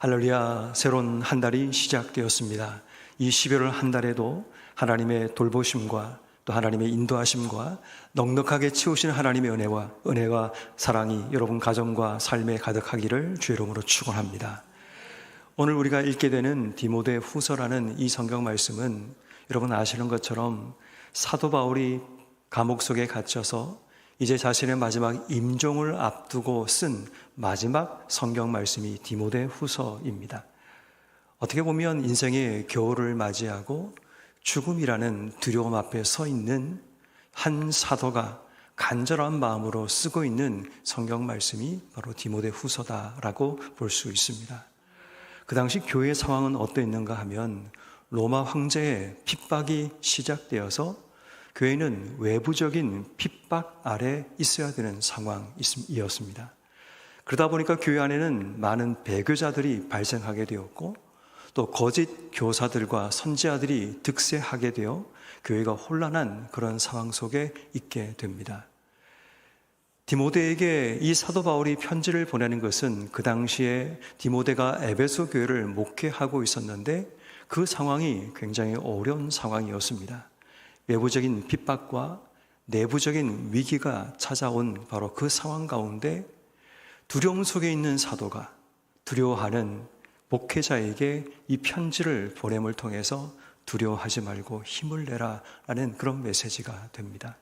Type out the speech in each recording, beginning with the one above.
할렐루야, 새로운 한 달이 시작되었습니다. 이 12월 한 달에도 하나님의 돌보심과 또 하나님의 인도하심과 넉넉하게 채우신 하나님의 은혜와 사랑이 여러분 가정과 삶에 가득하기를 주의 이름으로 축원합니다. 오늘 우리가 읽게 되는 디모데 후서라는 이 성경 말씀은 여러분 아시는 것처럼 사도 바울이 감옥 속에 갇혀서 이제 자신의 마지막 임종을 앞두고 쓴 마지막 성경 말씀이 디모데 후서입니다. 어떻게 보면 인생의 겨울을 맞이하고 죽음이라는 두려움 앞에 서 있는 한 사도가 간절한 마음으로 쓰고 있는 성경 말씀이 바로 디모데 후서다라고 볼 수 있습니다. 그 당시 교회의 상황은 어떠했는가 하면 로마 황제의 핍박이 시작되어서 교회는 외부적인 핍박 아래 있어야 되는 상황이었습니다. 그러다 보니까 교회 안에는 많은 배교자들이 발생하게 되었고 또 거짓 교사들과 선지자들이 득세하게 되어 교회가 혼란한 그런 상황 속에 있게 됩니다. 디모데에게 이 사도 바울이 편지를 보내는 것은 그 당시에 디모데가 에베소 교회를 목회하고 있었는데 그 상황이 굉장히 어려운 상황이었습니다. 외부적인 핍박과 내부적인 위기가 찾아온 바로 그 상황 가운데 두려움 속에 있는 사도가 두려워하는 목회자에게 이 편지를 보냄을 통해서 두려워하지 말고 힘을 내라 라는 그런 메시지가 됩니다.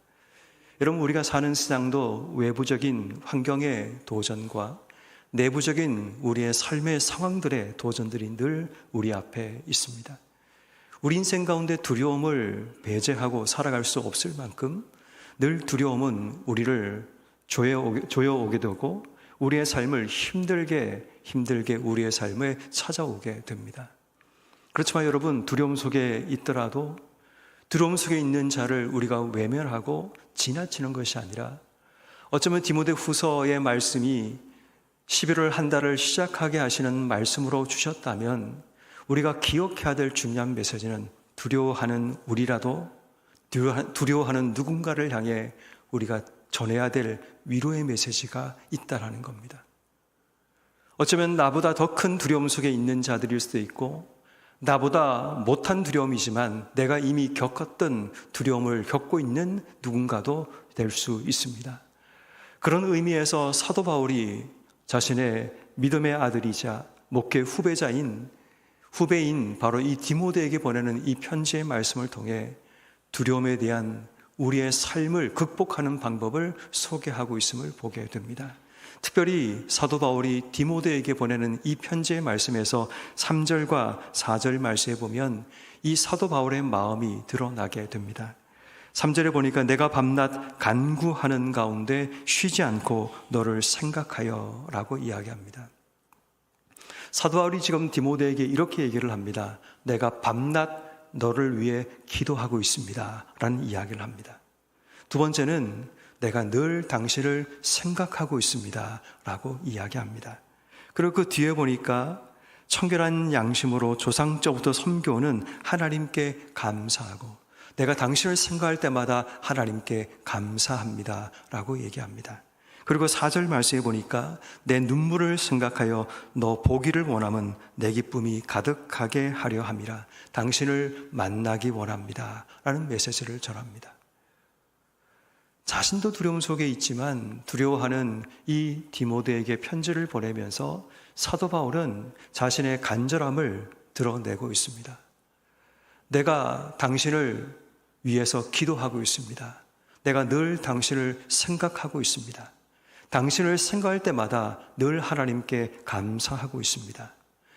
여러분, 우리가 사는 세상도 외부적인 환경의 도전과 내부적인 우리의 삶의 상황들의 도전들이 늘 우리 앞에 있습니다. 우리 인생 가운데 두려움을 배제하고 살아갈 수 없을 만큼 늘 두려움은 우리를 조여오게 되고 우리의 삶을 힘들게 우리의 삶에 찾아오게 됩니다. 그렇지만 여러분, 두려움 속에 있더라도 두려움 속에 있는 자를 우리가 외면하고 지나치는 것이 아니라 어쩌면 디모데 후서의 말씀이 11월 한 달을 시작하게 하시는 말씀으로 주셨다면 우리가 기억해야 될 중요한 메시지는 두려워하는 우리라도 두려워하는 누군가를 향해 우리가 전해야 될 위로의 메시지가 있다라는 겁니다. 어쩌면 나보다 더 큰 두려움 속에 있는 자들일 수도 있고 나보다 못한 두려움이지만 내가 이미 겪었던 두려움을 겪고 있는 누군가도 될 수 있습니다. 그런 의미에서 사도 바울이 자신의 믿음의 아들이자 목회 후배인 바로 이 디모데에게 보내는 이 편지의 말씀을 통해 두려움에 대한 우리의 삶을 극복하는 방법을 소개하고 있음을 보게 됩니다. 특별히 사도 바울이 디모데에게 보내는 이 편지의 말씀에서 3절과 4절 말씀에 보면 이 사도 바울의 마음이 드러나게 됩니다. 3절에 보니까 내가 밤낮 간구하는 가운데 쉬지 않고 너를 생각하여 라고 이야기합니다. 사도 바울이 지금 디모데에게 이렇게 얘기를 합니다. 내가 밤낮 너를 위해 기도하고 있습니다 라는 이야기를 합니다. 두 번째는 내가 늘 당신을 생각하고 있습니다 라고 이야기합니다. 그리고 그 뒤에 보니까 청결한 양심으로 조상 때부터 섬겨오는 하나님께 감사하고 내가 당신을 생각할 때마다 하나님께 감사합니다 라고 얘기합니다. 그리고 4절 말씀에 보니까 내 눈물을 생각하여 너 보기를 원하면 내 기쁨이 가득하게 하려 함이라. 당신을 만나기 원합니다 라는 메시지를 전합니다. 자신도 두려움 속에 있지만 두려워하는 이 디모데에게 편지를 보내면서 사도 바울은 자신의 간절함을 드러내고 있습니다. 내가 당신을 위해서 기도하고 있습니다. 내가 늘 당신을 생각하고 있습니다. 당신을 생각할 때마다 늘 하나님께 감사하고 있습니다.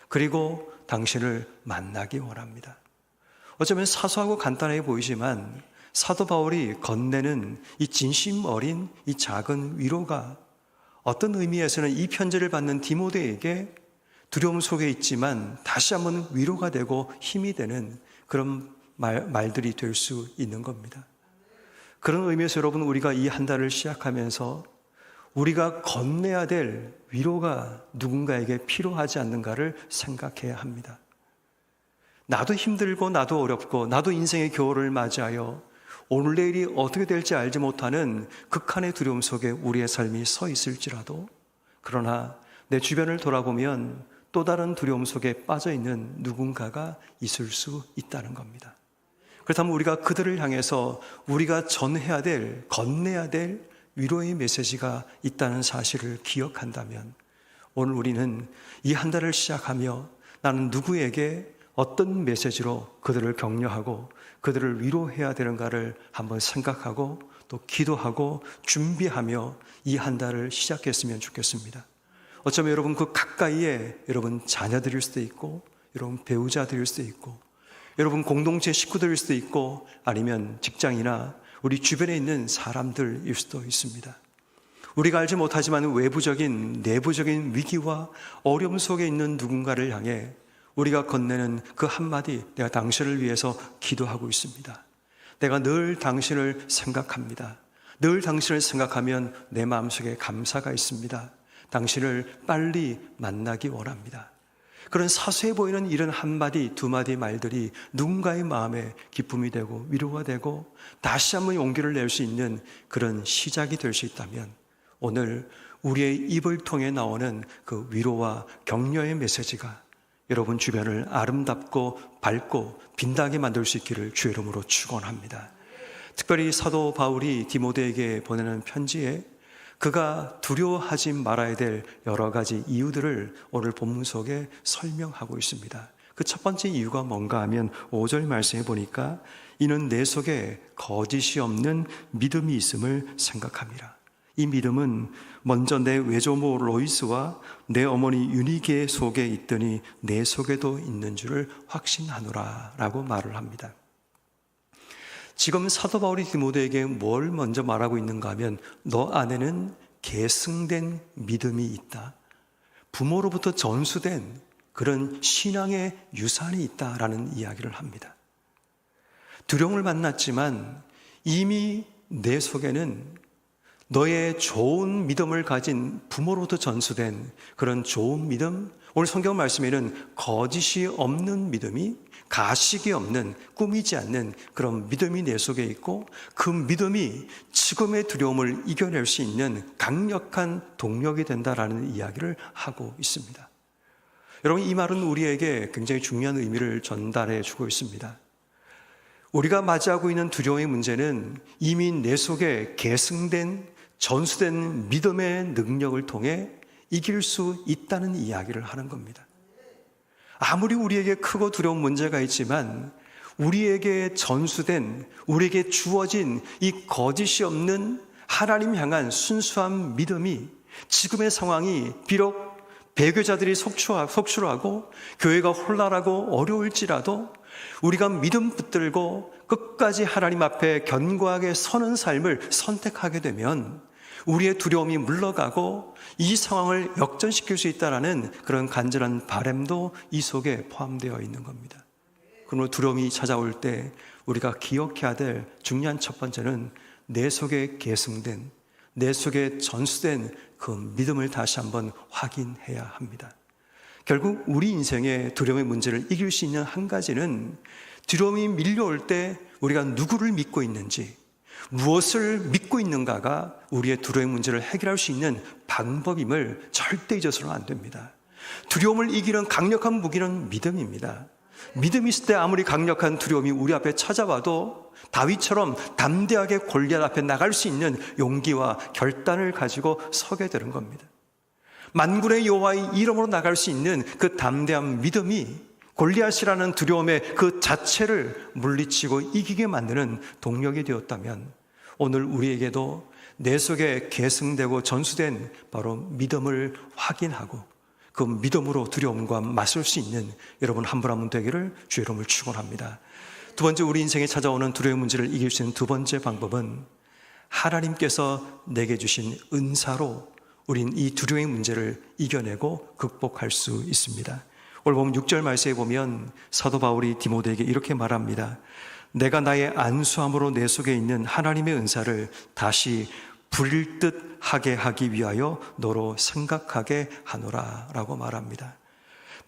그리고 당신을 만나기 원합니다. 어쩌면 사소하고 간단해 보이지만 사도 바울이 건네는 이 진심 어린 이 작은 위로가 어떤 의미에서는 이 편지를 받는 디모데에게 두려움 속에 있지만 다시 한번 위로가 되고 힘이 되는 그런 말들이 될 수 있는 겁니다. 그런 의미에서 여러분, 우리가 이 한 달을 시작하면서 우리가 건네야 될 위로가 누군가에게 필요하지 않는가를 생각해야 합니다. 나도 힘들고 나도 어렵고 나도 인생의 겨울을 맞이하여 오늘 내일이 어떻게 될지 알지 못하는 극한의 두려움 속에 우리의 삶이 서 있을지라도 그러나 내 주변을 돌아보면 또 다른 두려움 속에 빠져 있는 누군가가 있을 수 있다는 겁니다. 그렇다면 우리가 그들을 향해서 우리가 전해야 될, 건네야 될 위로의 메시지가 있다는 사실을 기억한다면 오늘 우리는 이 한 달을 시작하며 나는 누구에게 어떤 메시지로 그들을 격려하고 그들을 위로해야 되는가를 한번 생각하고 또 기도하고 준비하며 이 한 달을 시작했으면 좋겠습니다. 어쩌면 여러분 그 가까이에 여러분 자녀들일 수도 있고 여러분 배우자들일 수도 있고 여러분 공동체 식구들일 수도 있고 아니면 직장이나 우리 주변에 있는 사람들일 수도 있습니다. 우리가 알지 못하지만 외부적인 내부적인 위기와 어려움 속에 있는 누군가를 향해 우리가 건네는 그 한마디, 내가 당신을 위해서 기도하고 있습니다. 내가 늘 당신을 생각합니다. 늘 당신을 생각하면 내 마음속에 감사가 있습니다. 당신을 빨리 만나기 원합니다. 그런 사소해 보이는 이런 한마디, 두마디 말들이 누군가의 마음에 기쁨이 되고 위로가 되고 다시 한번 용기를 낼 수 있는 그런 시작이 될 수 있다면 오늘 우리의 입을 통해 나오는 그 위로와 격려의 메시지가 여러분 주변을 아름답고 밝고 빛나게 만들 수 있기를 주의 이름으로 축원합니다. 특별히 사도 바울이 디모데에게 보내는 편지에 그가 두려워하지 말아야 될 여러 가지 이유들을 오늘 본문 속에 설명하고 있습니다. 그 첫 번째 이유가 뭔가 하면 5절 말씀해 보니까 이는 내 속에 거짓이 없는 믿음이 있음을 생각합니다. 이 믿음은 먼저 내 외조모 로이스와 내 어머니 유니게 속에 있더니 내 속에도 있는 줄을 확신하노라 라고 말을 합니다. 지금 사도 바울이 디모데에게 뭘 먼저 말하고 있는가 하면 너 안에는 계승된 믿음이 있다. 부모로부터 전수된 그런 신앙의 유산이 있다라는 이야기를 합니다. 두려움을 만났지만 이미 내 속에는 너의 좋은 믿음을 가진 부모로부터 전수된 그런 좋은 믿음, 오늘 성경 말씀에는 거짓이 없는 믿음이 가식이 없는 꾸미지 않는 그런 믿음이 내 속에 있고 그 믿음이 지금의 두려움을 이겨낼 수 있는 강력한 동력이 된다라는 이야기를 하고 있습니다. 여러분 이 말은 우리에게 굉장히 중요한 의미를 전달해 주고 있습니다. 우리가 맞이하고 있는 두려움의 문제는 이미 내 속에 계승된 전수된 믿음의 능력을 통해 이길 수 있다는 이야기를 하는 겁니다. 아무리 우리에게 크고 두려운 문제가 있지만 우리에게 전수된, 우리에게 주어진 이 거짓이 없는 하나님 향한 순수한 믿음이 지금의 상황이 비록 배교자들이 속출하고 교회가 혼란하고 어려울지라도 우리가 믿음 붙들고 끝까지 하나님 앞에 견고하게 서는 삶을 선택하게 되면 우리의 두려움이 물러가고 이 상황을 역전시킬 수 있다는 그런 간절한 바람도 이 속에 포함되어 있는 겁니다. 그러므로 두려움이 찾아올 때 우리가 기억해야 될 중요한 첫 번째는 내 속에 계승된, 내 속에 전수된 그 믿음을 다시 한번 확인해야 합니다. 결국 우리 인생의 두려움의 문제를 이길 수 있는 한 가지는 두려움이 밀려올 때 우리가 누구를 믿고 있는지, 무엇을 믿고 있는가가 우리의 두려움의 문제를 해결할 수 있는 방법임을 절대 잊어서는 안 됩니다. 두려움을 이기는 강력한 무기는 믿음입니다. 믿음이 있을 때 아무리 강력한 두려움이 우리 앞에 찾아와도 다윗처럼 담대하게 골리앗 앞에 나갈 수 있는 용기와 결단을 가지고 서게 되는 겁니다. 만군의 여호와의 이름으로 나갈 수 있는 그 담대한 믿음이 골리앗이라는 두려움의 그 자체를 물리치고 이기게 만드는 동력이 되었다면 오늘 우리에게도 내 속에 계승되고 전수된 바로 믿음을 확인하고 그 믿음으로 두려움과 맞설 수 있는 여러분 한 분 한 분 되기를 주의 이름을 축원합니다. 두 번째, 우리 인생에 찾아오는 두려움의 문제를 이길 수 있는 두 번째 방법은 하나님께서 내게 주신 은사로 우린 이 두려움의 문제를 이겨내고 극복할 수 있습니다. 오늘 보면 6절 말씀에 보면 사도 바울이 디모데에게 이렇게 말합니다. 내가 나의 안수함으로 내 속에 있는 하나님의 은사를 다시 부릴 듯 하게 하기 위하여 너로 생각하게 하노라 라고 말합니다.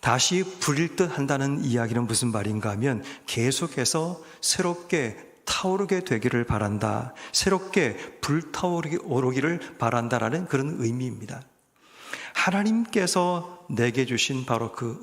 다시 부릴 듯 한다는 이야기는 무슨 말인가 하면 계속해서 새롭게 타오르게 되기를 바란다, 새롭게 불타오르기를 바란다라는 그런 의미입니다. 하나님께서 내게 주신 바로 그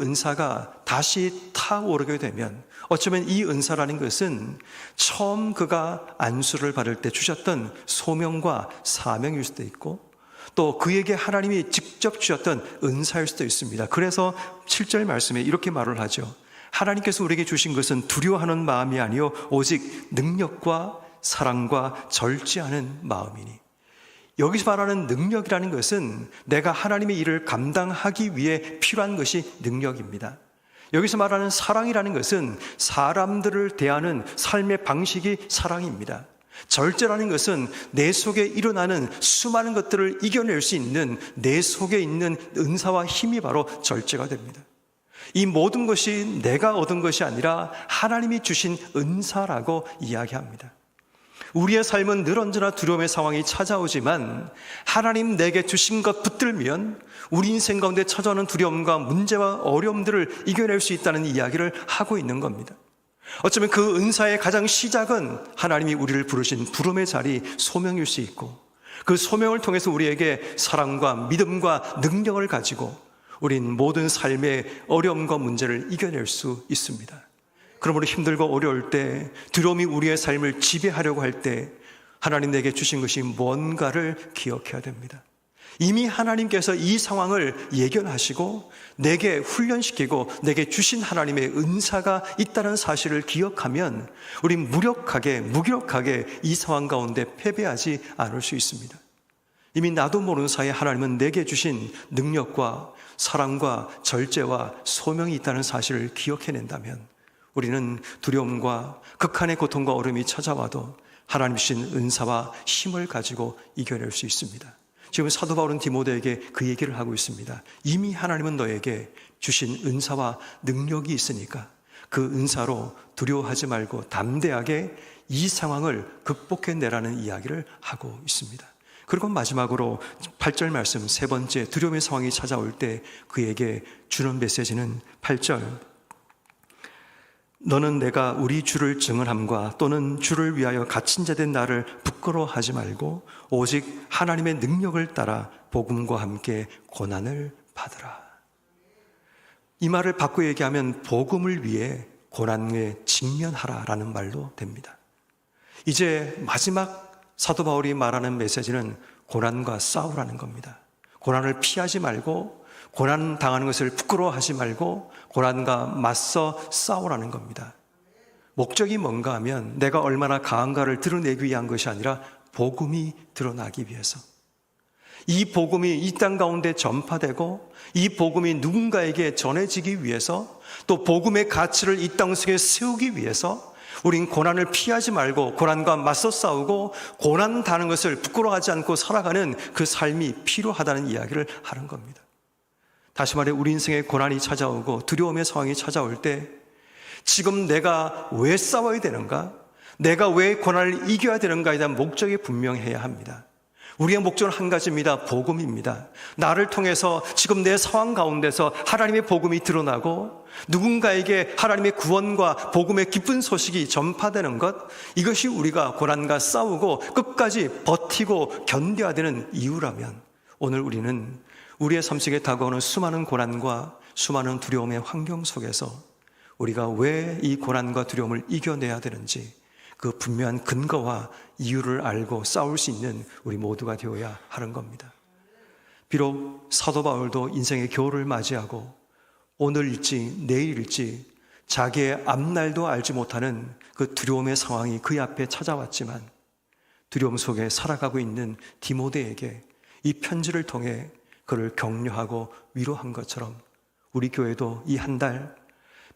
은사가 다시 타오르게 되면, 어쩌면 이 은사라는 것은 처음 그가 안수를 받을 때 주셨던 소명과 사명일 수도 있고, 또 그에게 하나님이 직접 주셨던 은사일 수도 있습니다. 그래서 7절 말씀에 이렇게 말을 하죠. 하나님께서 우리에게 주신 것은 두려워하는 마음이 아니요 오직 능력과 사랑과 절제하는 마음이니. 여기서 말하는 능력이라는 것은 내가 하나님의 일을 감당하기 위해 필요한 것이 능력입니다. 여기서 말하는 사랑이라는 것은 사람들을 대하는 삶의 방식이 사랑입니다. 절제라는 것은 내 속에 일어나는 수많은 것들을 이겨낼 수 있는 내 속에 있는 은사와 힘이 바로 절제가 됩니다. 이 모든 것이 내가 얻은 것이 아니라 하나님이 주신 은사라고 이야기합니다. 우리의 삶은 늘 언제나 두려움의 상황이 찾아오지만 하나님 내게 주신 것 붙들면 우리 인생 가운데 찾아오는 두려움과 문제와 어려움들을 이겨낼 수 있다는 이야기를 하고 있는 겁니다. 어쩌면 그 은사의 가장 시작은 하나님이 우리를 부르신 부름의 자리, 소명일 수 있고, 그 소명을 통해서 우리에게 사랑과 믿음과 능력을 가지고 우린 모든 삶의 어려움과 문제를 이겨낼 수 있습니다. 그러므로 힘들고 어려울 때, 두려움이 우리의 삶을 지배하려고 할 때 하나님 내게 주신 것이 뭔가를 기억해야 됩니다. 이미 하나님께서 이 상황을 예견하시고 내게 훈련시키고 내게 주신 하나님의 은사가 있다는 사실을 기억하면 우린 무기력하게 이 상황 가운데 패배하지 않을 수 있습니다. 이미 나도 모르는 사이에 하나님은 내게 주신 능력과 사랑과 절제와 소명이 있다는 사실을 기억해낸다면 우리는 두려움과 극한의 고통과 어려움이 찾아와도 하나님 주신 은사와 힘을 가지고 이겨낼 수 있습니다. 지금 사도 바울은 디모데에게 그 얘기를 하고 있습니다. 이미 하나님은 너에게 주신 은사와 능력이 있으니까 그 은사로 두려워하지 말고 담대하게 이 상황을 극복해내라는 이야기를 하고 있습니다. 그리고 마지막으로 8절 말씀, 세 번째 두려움의 상황이 찾아올 때 그에게 주는 메시지는 8절, 너는 내가 우리 주를 증언함과 또는 주를 위하여 갇힌 자 된 나를 부끄러워하지 말고 오직 하나님의 능력을 따라 복음과 함께 고난을 받으라. 이 말을 바꿔 얘기하면 복음을 위해 고난에 직면하라라는 말로 됩니다. 이제 마지막 사도 바울이 말하는 메시지는 고난과 싸우라는 겁니다. 고난을 피하지 말고, 고난 당하는 것을 부끄러워하지 말고 고난과 맞서 싸우라는 겁니다. 목적이 뭔가 하면 내가 얼마나 강한가를 드러내기 위한 것이 아니라 복음이 드러나기 위해서, 이 복음이 이 땅 가운데 전파되고 이 복음이 누군가에게 전해지기 위해서, 또 복음의 가치를 이 땅 속에 세우기 위해서 우린 고난을 피하지 말고 고난과 맞서 싸우고 고난 당하는 것을 부끄러워하지 않고 살아가는 그 삶이 필요하다는 이야기를 하는 겁니다. 다시 말해 우리 인생에 고난이 찾아오고 두려움의 상황이 찾아올 때 지금 내가 왜 싸워야 되는가? 내가 왜 고난을 이겨야 되는가에 대한 목적이 분명해야 합니다. 우리의 목적은 한 가지입니다. 복음입니다. 나를 통해서 지금 내 상황 가운데서 하나님의 복음이 드러나고 누군가에게 하나님의 구원과 복음의 기쁜 소식이 전파되는 것, 이것이 우리가 고난과 싸우고 끝까지 버티고 견뎌야 되는 이유라면 오늘 우리는 우리의 삶 속에 다가오는 수많은 고난과 수많은 두려움의 환경 속에서 우리가 왜 이 고난과 두려움을 이겨내야 되는지 그 분명한 근거와 이유를 알고 싸울 수 있는 우리 모두가 되어야 하는 겁니다. 비록 사도 바울도 인생의 겨울을 맞이하고 오늘일지 내일일지 자기의 앞날도 알지 못하는 그 두려움의 상황이 그의 앞에 찾아왔지만 두려움 속에 살아가고 있는 디모데에게 이 편지를 통해 그를 격려하고 위로한 것처럼 우리 교회도 이 한 달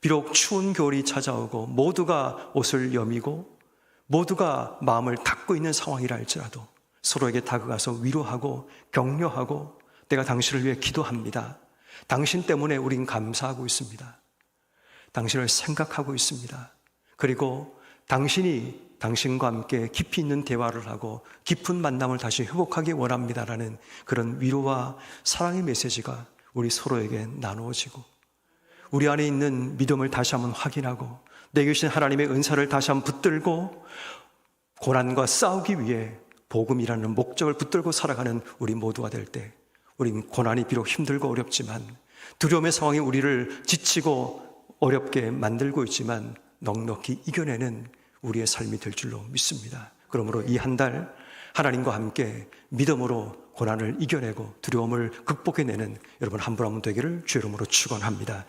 비록 추운 겨울이 찾아오고 모두가 옷을 여미고 모두가 마음을 닫고 있는 상황이라 할지라도 서로에게 다가가서 위로하고 격려하고 내가 당신을 위해 기도합니다. 당신 때문에 우린 감사하고 있습니다. 당신을 생각하고 있습니다. 그리고 당신이 당신과 함께 깊이 있는 대화를 하고 깊은 만남을 다시 회복하기 원합니다라는 그런 위로와 사랑의 메시지가 우리 서로에게 나누어지고 우리 안에 있는 믿음을 다시 한번 확인하고 내게 주신 하나님의 은사를 다시 한번 붙들고 고난과 싸우기 위해 복음이라는 목적을 붙들고 살아가는 우리 모두가 될 때 우린 고난이 비록 힘들고 어렵지만, 두려움의 상황이 우리를 지치고 어렵게 만들고 있지만 넉넉히 이겨내는 우리의 삶이 될 줄로 믿습니다. 그러므로 이 한 달 하나님과 함께 믿음으로 고난을 이겨내고 두려움을 극복해내는 여러분 한 분 한 분 되기를 주의 이름으로 축원합니다.